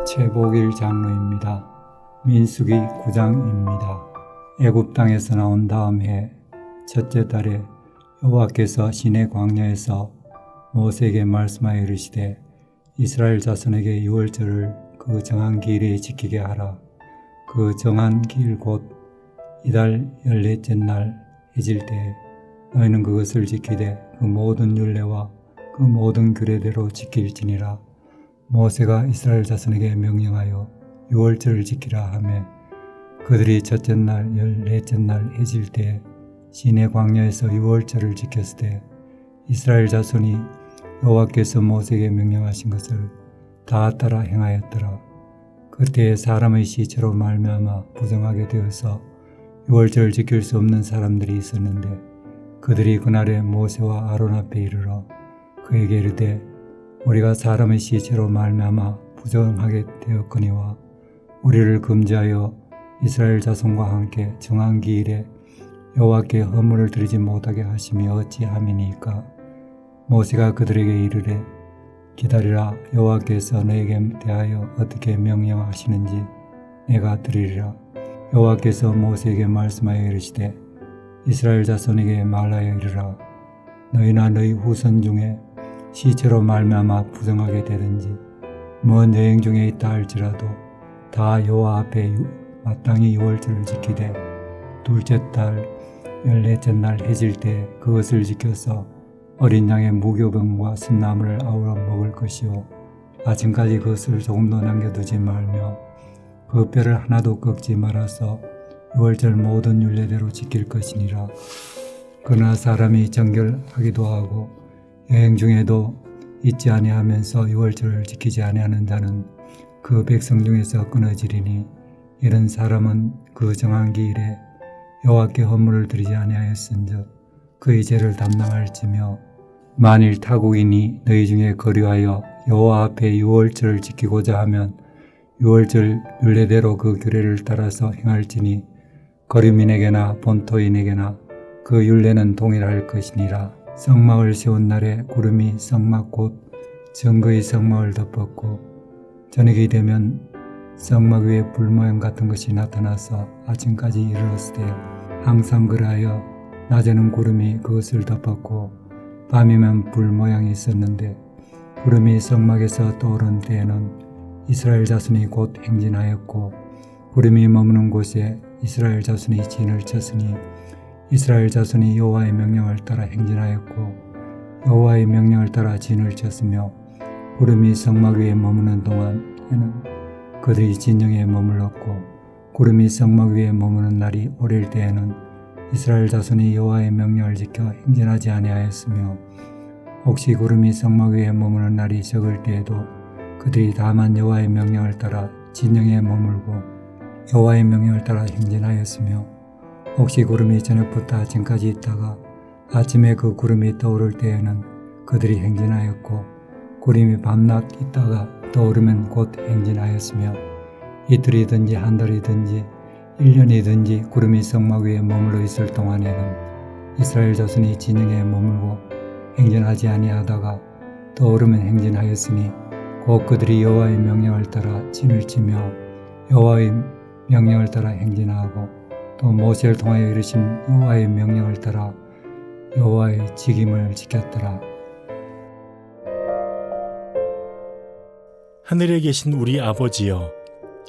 최복일 장로입니다. 민수기 9장입니다. 애굽 땅에서 나온 다음 해 첫째 달에 여호와께서 시내 광야에서 모세에게 말씀하여 이르시되 이스라엘 자손에게 유월절을 그 정한 기일에 지키게 하라. 그 정한 기일 곧 이달 14째 날 해질 때에 너희는 그것을 지키되 그 모든 율례와 그 모든 규례대로 지킬지니라. 모세가 이스라엘 자손에게 명령하여 유월절을 지키라 하매 그들이 첫째 날 14째 날 해질 때에 시내 광야에서 유월절을 지켰을 때 이스라엘 자손이 여호와께서 모세에게 명령하신 것을 다 따라 행하였더라. 그때에 사람의 시체로 말미암아 부정하게 되어서 유월절을 지킬 수 없는 사람들이 있었는데 그들이 그날에 모세와 아론 앞에 이르러 그에게 이르되 우리가 사람의 시체로 말미암아 부정하게 되었거니와 우리를 금지하여 이스라엘 자손과 함께 정한 기일에 여호와께 헌물을 드리지 못하게 하심이 어찌함이니까. 모세가 그들에게 이르되 기다리라. 여호와께서 너에게 대하여 어떻게 명령하시는지 내가 들으리라. 여호와께서 모세에게 말씀하여 이르시되 이스라엘 자손에게 말하여 이르라. 너희나 너희 후손 중에 시체로 말미암아 부정하게 되든지 먼 여행 중에 있다 할지라도 다 여호와 앞에 마땅히 유월절을 지키되 둘째 달 14째 날 해질 때 그것을 지켜서 어린 양의 무교병과 순나물을 아우러 먹을 것이요 아침까지 그것을 조금도 남겨두지 말며 그 뼈를 하나도 꺾지 말아서 유월절 모든 율례대로 지킬 것이니라. 그러나 사람이 정결하기도 하고 여행 중에도 잊지 아니하면서 유월절을 지키지 아니하는 자는 그 백성 중에서 끊어지리니 이런 사람은 그 정한 기일에 여호와께 헌물을 드리지 아니하였은즉 그의 죄를 담당할지며 만일 타국인이 너희 중에 거류하여 여호와 앞에 유월절을 지키고자 하면 유월절 율례대로 그 규례를 따라서 행할지니 거류민에게나 본토인에게나 그 율례는 동일할 것이니라. 성막을 세운 날에 구름이 성막 곧 정거의 성막을 덮었고 저녁이 되면 성막 위에 불 모양 같은 것이 나타나서 아침까지 이르렀을 때 항상 그러하여 낮에는 구름이 그것을 덮었고 밤이면 불 모양이 있었는데 구름이 성막에서 떠오른 때에는 이스라엘 자손이 곧 행진하였고 구름이 머무는 곳에 이스라엘 자손이 진을 쳤으니 이스라엘 자손이 여호와의 명령을 따라 행진하였고 여호와의 명령을 따라 진을 쳤으며 구름이 성막 위에 머무는 동안에는 그들이 진영에 머물렀고 구름이 성막 위에 머무는 날이 오릴 때에는 이스라엘 자손이 여호와의 명령을 지켜 행진하지 아니하였으며 혹시 구름이 성막 위에 머무는 날이 적을 때에도 그들이 다만 여호와의 명령을 따라 진영에 머물고 여호와의 명령을 따라 행진하였으며 혹시 구름이 저녁부터 아침까지 있다가 아침에 그 구름이 떠오를 때에는 그들이 행진하였고 구름이 밤낮 있다가 떠오르면 곧 행진하였으며 이틀이든지 한 달이든지 1년이든지 구름이 성막 위에 머물러 있을 동안에는 이스라엘 자손이 진영에 머물고 행진하지 아니하다가 떠오르면 행진하였으니 곧 그들이 여호와의 명령을 따라 진을 치며 여호와의 명령을 따라 행진하고 또 모세를 통하여 이르신 여호와의 명령을 따라 여호와의 직임을 지켰더라. 하늘에 계신 우리 아버지여,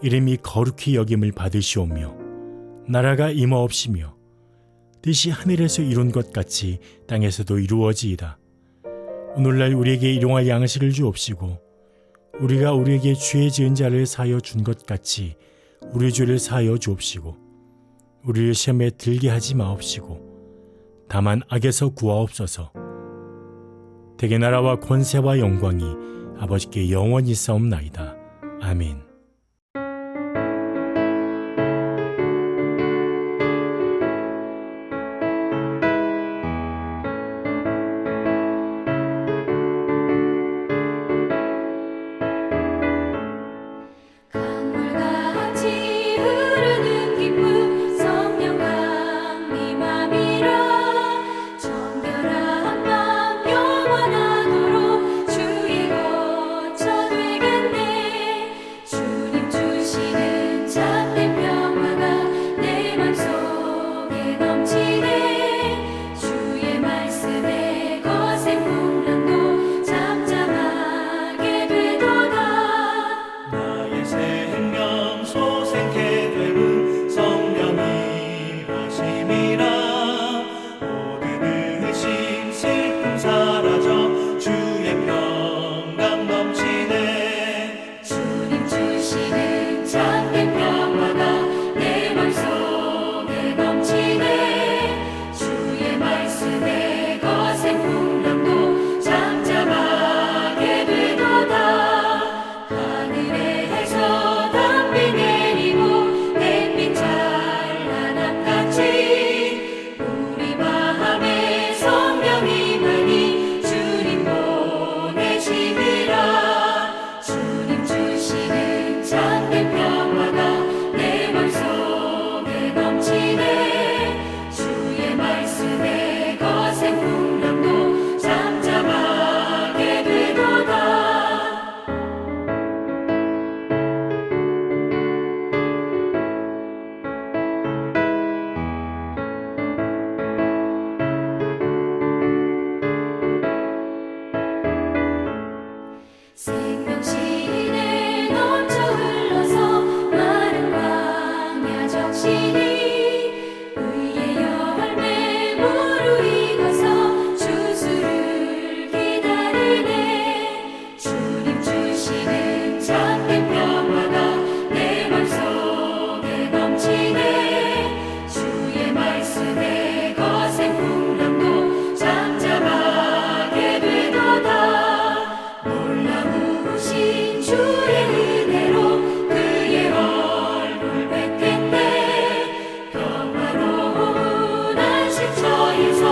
이름이 거룩히 여김을 받으시오며 나라가 임하옵시며 뜻이 하늘에서 이룬 것 같이 땅에서도 이루어지이다. 오늘날 우리에게 일용할 양식을 주옵시고 우리가 우리에게 죄 지은 자를 사하여 준 것 같이 우리 죄를 사하여 주옵시고 우리를 시험에 들게 하지 마옵시고 다만 악에서 구하옵소서. 대개 나라와 권세와 영광이 아버지께 영원히 싸움나이다. 아멘. 주의 넘치네 주님 주시는 참된 평화가 내 맘속에 넘치네 주의 말씀에 거센 풍랑도 잠잠하게 되도다 하늘에서 담비 내리고 햇빛 찬란함같이 우리 마음에 성령이 많이 주님 보내심이라 주님 주시는 참된 평화가 내 맘속에 넘치네 주의 말씀에 거센 풍랑도 잠잠하게 되도다 생명신에 넘쳐 흘러서 마른 광야 적시니 의의 열매 무르익어서 주수를 기다리네 주님 주시는 참된 평화가 내 맘속에 넘치네 주의 말씀에 거센 풍랑도 잠잠하게 되도다 놀라우신 주의 은혜로 그의 얼굴 뵙겠네 평화로운 안식처에서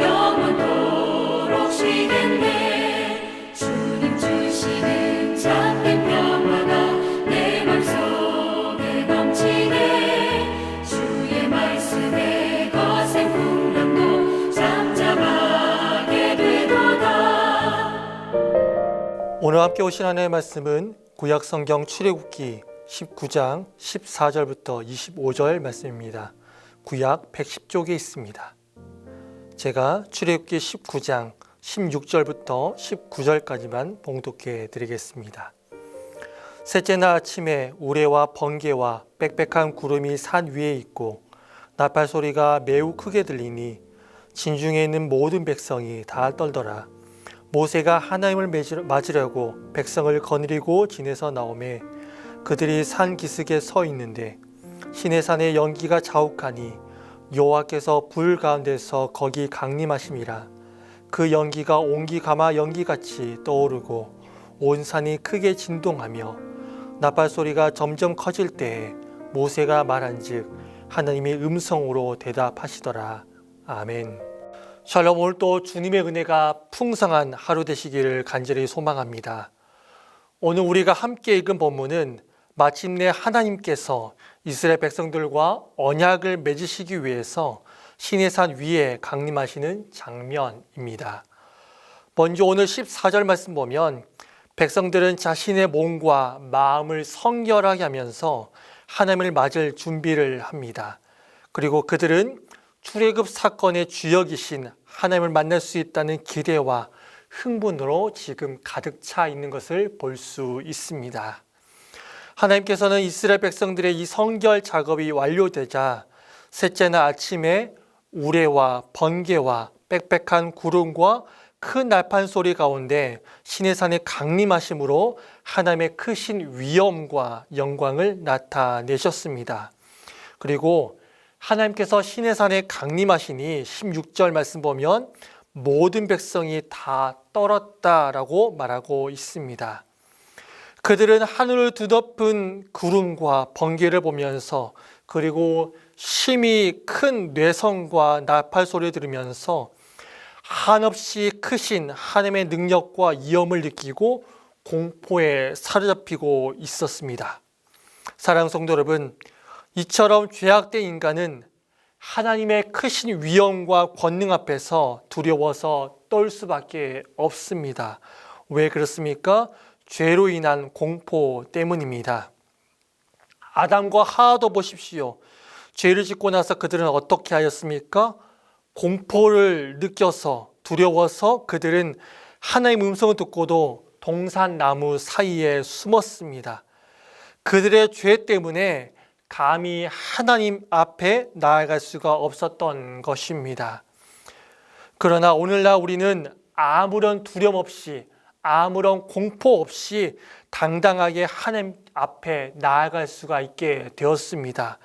영원토록 쉬겠네 주님 주시는 참된 평화가 내 맘속에 넘치네 주의 말씀에 거센 풍랑도 잠잠하게 되도다 오늘 함께 오신 하나님의 말씀은 구약성경 출애굽기 19장 14절부터 25절 말씀입니다. 구약 110쪽에 있습니다. 제가 출애굽기 19장 16절부터 19절까지만 봉독해 드리겠습니다. 셋째 날 아침에 우레와 번개와 빽빽한 구름이 산 위에 있고 나팔 소리가 매우 크게 들리니 진중에 있는 모든 백성이 다 떨더라. 모세가 하나님을 맞으려고 백성을 거느리고 진에서 나오매 그들이 산 기슭에 서 있는데 시내산의 연기가 자욱하니 여호와께서 불 가운데서 거기 강림하심이라. 그 연기가 옹기가마 연기같이 떠오르고 온 산이 크게 진동하며 나팔 소리가 점점 커질 때에 모세가 말한즉 하나님이 음성으로 대답하시더라. 아멘. 샬롬. 오늘 또 주님의 은혜가 풍성한 하루 되시기를 간절히 소망합니다. 오늘 우리가 함께 읽은 본문은 마침내 하나님께서 이스라엘 백성들과 언약을 맺으시기 위해서 시내산 위에 강림하시는 장면입니다. 먼저 오늘 14절 말씀 보면 백성들은 자신의 몸과 마음을 성결하게 하면서 하나님을 맞을 준비를 합니다. 그리고 그들은 출애굽 사건의 주역이신 하나님을 만날 수 있다는 기대와 흥분으로 지금 가득 차 있는 것을 볼 수 있습니다. 하나님께서는 이스라엘 백성들의 이 성결 작업이 완료되자 셋째 날 아침에 우레와 번개와 빽빽한 구름과 큰 나팔 소리 가운데 시내산에 강림하심으로 하나님의 크신 위엄과 영광을 나타내셨습니다. 그리고 하나님께서 시내산에 강림하시니 16절 말씀 보면 모든 백성이 다 떨었다라고 말하고 있습니다. 그들은 하늘을 뒤덮은 구름과 번개를 보면서 그리고 심히 큰 뇌성과 나팔 소리를 들으면서 한없이 크신 하나님의 능력과 위엄을 느끼고 공포에 사로잡히고 있었습니다. 사랑하는 성도 여러분, 이처럼 죄악된 인간은 하나님의 크신 위엄과 권능 앞에서 두려워서 떨 수밖에 없습니다. 왜 그렇습니까? 죄로 인한 공포 때문입니다. 아담과 하와도 보십시오. 죄를 짓고 나서 그들은 어떻게 하였습니까? 공포를 느껴서 두려워서 그들은 하나님의 음성을 듣고도 동산나무 사이에 숨었습니다. 그들의 죄 때문에 감히 하나님 앞에 나아갈 수가 없었던 것입니다. 그러나 오늘날 우리는 아무런 두려움 없이 아무런 공포 없이 당당하게 하나님 앞에 나아갈 수가 있게 되었습니다.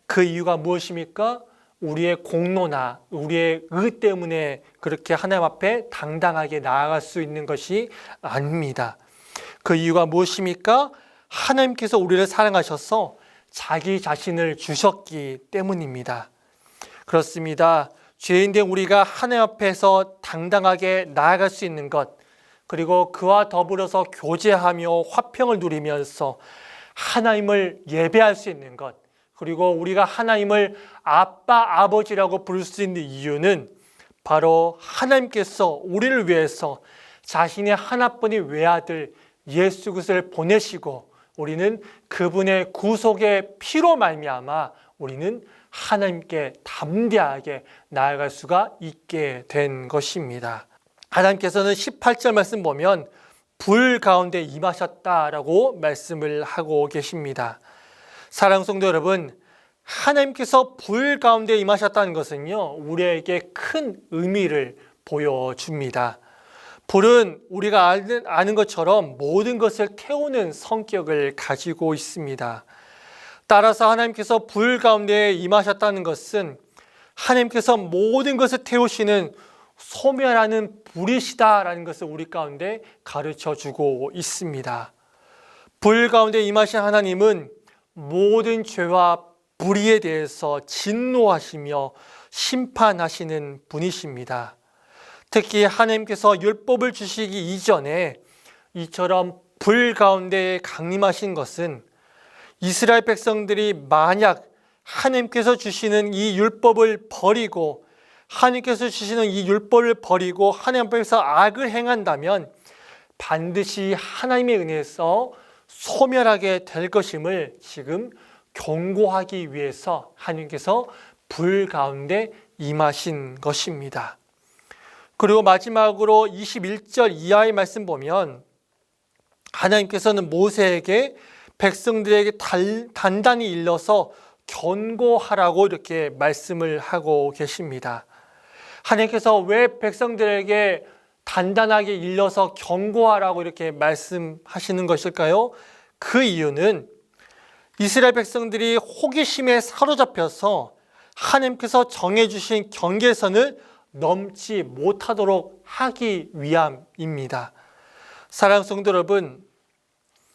그 이유가 무엇입니까? 우리의 공로나 우리의 의 때문에 그렇게 하나님 앞에 당당하게 나아갈 수 있는 것이 아닙니다. 그 이유가 무엇입니까? 하나님께서 우리를 사랑하셔서 자기 자신을 주셨기 때문입니다. 그렇습니다. 죄인된 우리가 하나님 앞에서 당당하게 나아갈 수 있는 것, 그리고 그와 더불어서 교제하며 화평을 누리면서 하나님을 예배할 수 있는 것, 그리고 우리가 하나님을 아빠, 아버지라고 부를 수 있는 이유는 바로 하나님께서 우리를 위해서 자신의 하나뿐인 외아들 예수 그리스도를 보내시고 우리는 그분의 구속의 피로 말미암아 우리는 하나님께 담대하게 나아갈 수가 있게 된 것입니다. 하나님께서는 18절 말씀 보면 불 가운데 임하셨다라고 말씀을 하고 계십니다. 사랑하는 성도 여러분, 하나님께서 불 가운데 임하셨다는 것은요, 우리에게 큰 의미를 보여줍니다. 불은 우리가 아는 것처럼 모든 것을 태우는 성격을 가지고 있습니다. 따라서 하나님께서 불 가운데 임하셨다는 것은 하나님께서 모든 것을 태우시는 소멸하는 불이시다라는 것을 우리 가운데 가르쳐 주고 있습니다. 불 가운데 임하신 하나님은 모든 죄와 불의에 대해서 진노하시며 심판하시는 분이십니다. 특히 하나님께서 율법을 주시기 이전에 이처럼 불 가운데 강림하신 것은 이스라엘 백성들이 만약 하나님께서 주시는 이 율법을 버리고 하나님께서 주시는 이 율법을 버리고 하나님 앞에서 악을 행한다면 반드시 하나님의 은혜에서 소멸하게 될 것임을 지금 경고하기 위해서 하나님께서 불 가운데 임하신 것입니다. 그리고 마지막으로 21절 이하의 말씀 보면 하나님께서는 모세에게 백성들에게 단단히 일러서 견고하라고 이렇게 말씀을 하고 계십니다. 하나님께서 왜 백성들에게 단단하게 일러서 견고하라고 이렇게 말씀하시는 것일까요? 그 이유는 이스라엘 백성들이 호기심에 사로잡혀서 하나님께서 정해주신 경계선을 넘지 못하도록 하기 위함입니다. 사랑하는 성도 여러분,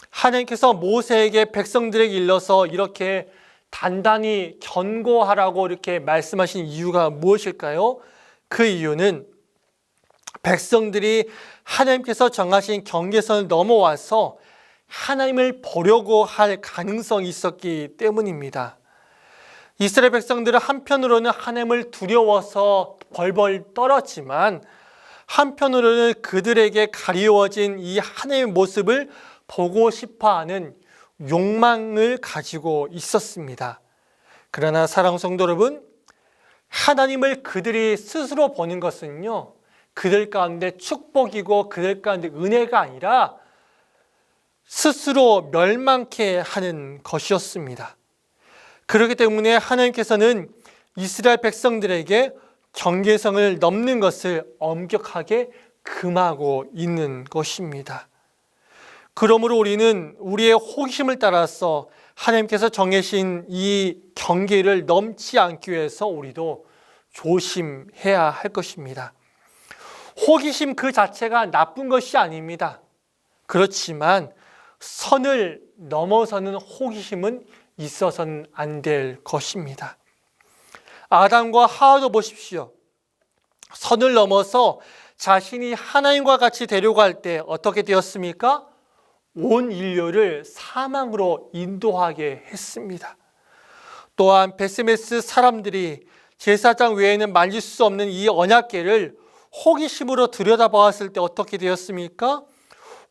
하나님께서 모세에게 백성들에게 일러서 이렇게 단단히 견고하라고 이렇게 말씀하신 이유가 무엇일까요? 그 이유는 백성들이 하나님께서 정하신 경계선을 넘어와서 하나님을 보려고 할 가능성이 있었기 때문입니다. 이스라엘 백성들은 한편으로는 하나님을 두려워서 벌벌 떨었지만 한편으로는 그들에게 가리워진 이 하나님의 모습을 보고 싶어하는 욕망을 가지고 있었습니다. 그러나 사랑하는 성도 여러분, 하나님을 그들이 스스로 보는 것은요, 그들 가운데 축복이고 그들 가운데 은혜가 아니라 스스로 멸망케 하는 것이었습니다. 그렇기 때문에 하나님께서는 이스라엘 백성들에게 경계선을 넘는 것을 엄격하게 금하고 있는 것입니다. 그러므로 우리는 우리의 호기심을 따라서 하나님께서 정해신 이 경계를 넘지 않기 위해서 우리도 조심해야 할 것입니다. 호기심 그 자체가 나쁜 것이 아닙니다. 그렇지만 선을 넘어서는 호기심은 있어서는 안 될 것입니다. 아담과 하와도 보십시오. 선을 넘어서 자신이 하나님과 같이 되려고 할 때 어떻게 되었습니까? 온 인류를 사망으로 인도하게 했습니다. 또한 베스메스 사람들이 제사장 외에는 만질 수 없는 이 언약궤를 호기심으로 들여다보았을 때 어떻게 되었습니까?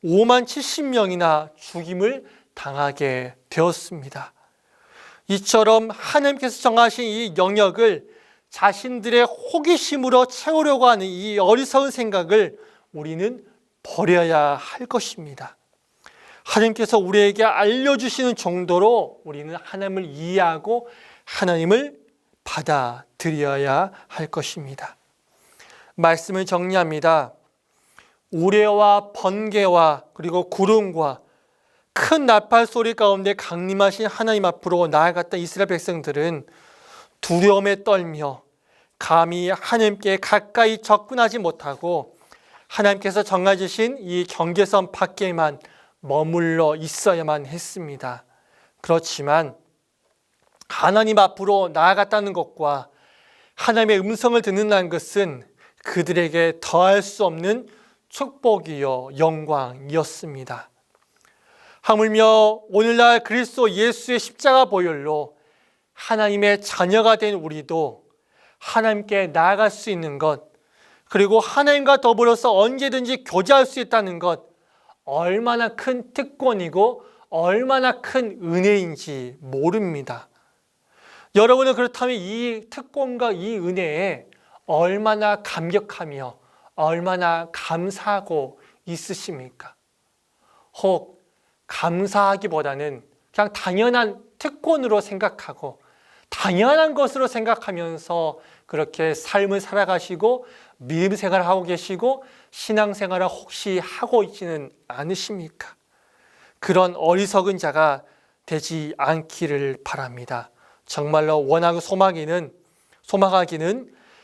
5만 70명이나 죽임을 당하게 되었습니다. 이처럼 하나님께서 정하신 이 영역을 자신들의 호기심으로 채우려고 하는 이 어리석은 생각을 우리는 버려야 할 것입니다. 하나님께서 우리에게 알려주시는 정도로 우리는 하나님을 이해하고 하나님을 받아들여야 할 것입니다. 말씀을 정리합니다. 우레와 번개와 그리고 구름과 큰 나팔 소리 가운데 강림하신 하나님 앞으로 나아갔던 이스라엘 백성들은 두려움에 떨며 감히 하나님께 가까이 접근하지 못하고 하나님께서 정해주신 이 경계선 밖에만 머물러 있어야만 했습니다. 그렇지만 하나님 앞으로 나아갔다는 것과 하나님의 음성을 듣는다는 것은 그들에게 더할 수 없는 축복이요 영광이었습니다. 하물며 오늘날 그리스도 예수의 십자가 보혈로 하나님의 자녀가 된 우리도 하나님께 나아갈 수 있는 것, 그리고 하나님과 더불어서 언제든지 교제할 수 있다는 것, 얼마나 큰 특권이고 얼마나 큰 은혜인지 모릅니다. 여러분은 그렇다면 이 특권과 이 은혜에 얼마나 감격하며 얼마나 감사하고 있으십니까? 혹 감사하기보다는 그냥 당연한 특권으로 생각하고 당연한 것으로 생각하면서 그렇게 삶을 살아가시고 믿음 생활을 하고 계시고 신앙 생활을 혹시 하고 있지는 않으십니까? 그런 어리석은 자가 되지 않기를 바랍니다. 정말로 원하고 소망하기는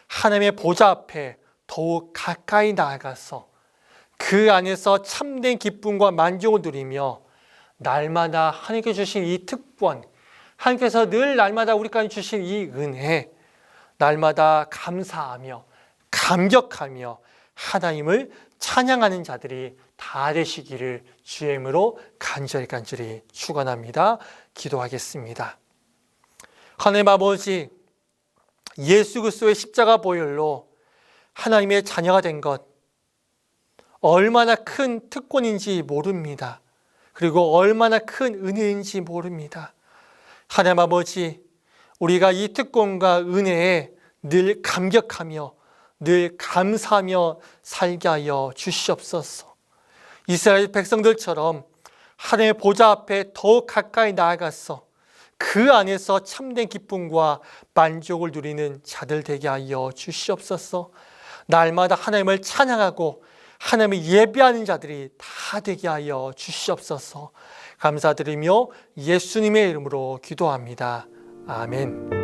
하나님의 보좌 앞에 더욱 가까이 나아가서 그 안에서 참된 기쁨과 만족을 누리며 날마다 하나님께 주신 이 특권, 하나님께서 늘 날마다 우리까지 주신 이 은혜, 날마다 감사하며 감격하며 하나님을 찬양하는 자들이 다 되시기를 주의 이름으로 간절히 축원합니다. 기도하겠습니다. 하나님 아버지, 예수 그리스도의 십자가 보혈로 하나님의 자녀가 된 것 얼마나 큰 특권인지 모릅니다. 그리고 얼마나 큰 은혜인지 모릅니다. 하나님 아버지, 우리가 이 특권과 은혜에 늘 감격하며 늘 감사하며 살게 하여 주시옵소서. 이스라엘 백성들처럼 하나님의 보좌 앞에 더욱 가까이 나아가서 그 안에서 참된 기쁨과 만족을 누리는 자들 되게 하여 주시옵소서. 날마다 하나님을 찬양하고 하나님을 예배하는 자들이 다 되게 하여 주시옵소서. 감사드리며 예수님의 이름으로 기도합니다. 아멘.